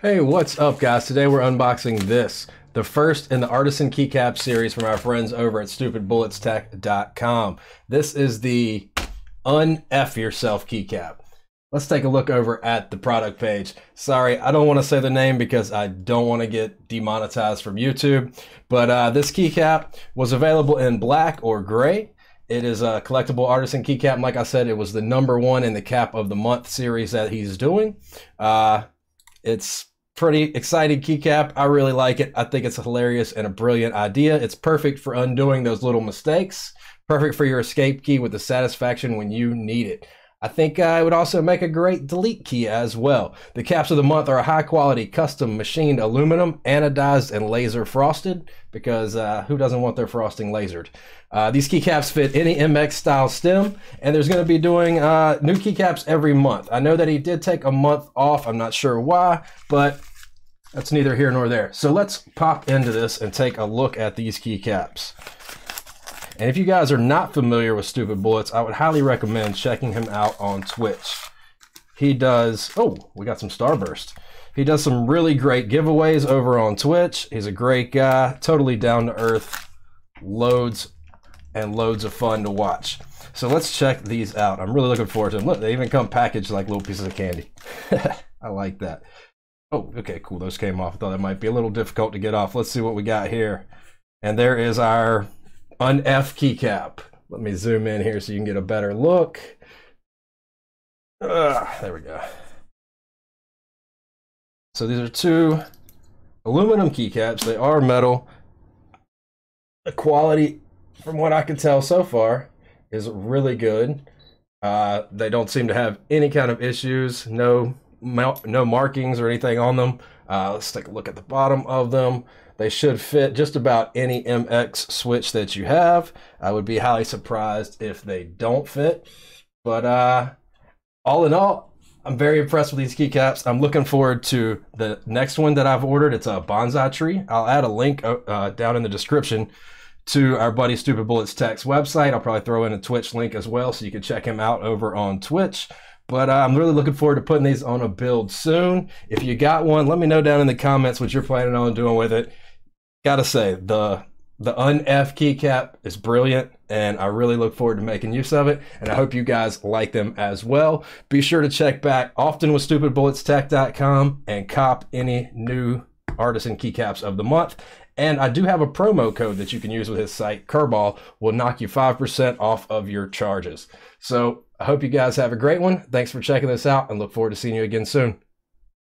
Hey, what's up guys? Today we're unboxing this, the first in the Artisan Keycap series from our friends over at stupidbulletstech.com. This is the UNF Yourself Keycap. Let's take a look over at the product page. Sorry, I don't want to say the name because I don't want to get demonetized from YouTube, but this keycap was available in black or gray. It is a collectible Artisan keycap. Like I said, it was the #1 in the Cap of the Month series that he's doing. It's pretty exciting keycap. I really like it. I think it's a hilarious and a brilliant idea. It's perfect for undoing those little mistakes. Perfect for your escape key with the satisfaction when you need it. I think it would also make a great delete key as well. The caps of the month are a high quality custom machined aluminum, anodized and laser frosted, because who doesn't want their frosting lasered? These keycaps fit any MX style stem, and there's going to be doing new keycaps every month. I know that he did take a month off. I'm not sure why, but that's neither here nor there. So let's pop into this and take a look at these keycaps. And if you guys are not familiar with Stupid Bullets, I would highly recommend checking him out on Twitch. He does, oh, we got some Starburst. He does some really great giveaways over on Twitch. He's a great guy, totally down to earth, loads and loads of fun to watch. So let's check these out. I'm really looking forward to them. Look, they even come packaged like little pieces of candy. I like that. Oh, okay, cool. Those came off. I thought that might be a little difficult to get off. Let's see what we got here. And there is our UNF keycap. Let me zoom in here so you can get a better look. There we go. So these are two aluminum keycaps. They are metal. The quality, from what I can tell so far, is really good. They don't seem to have any kind of issues. No markings or anything on them. Let's take a look at the bottom of them. They should fit just about any MX switch that you have. I would be highly surprised if they don't fit. But all in all, I'm very impressed with these keycaps. I'm looking forward to the next one that I've ordered. It's a bonsai tree. I'll add a link down in the description to our buddy Stupid Bullets Tech's website. I'll probably throw in a Twitch link as well so you can check him out over on Twitch. But I'm really looking forward to putting these on a build soon. If you got one, let me know down in the comments what you're planning on doing with it. Gotta say, the UNF keycap is brilliant, and I really look forward to making use of it, and I hope you guys like them as well. Be sure to check back often with stupidbulletstech.com and cop any new Artisan keycaps of the month. And I do have a promo code that you can use with his site. Kirball will knock you 5% off of your charges. So I hope you guys have a great one. Thanks for checking this out, and look forward to seeing you again soon.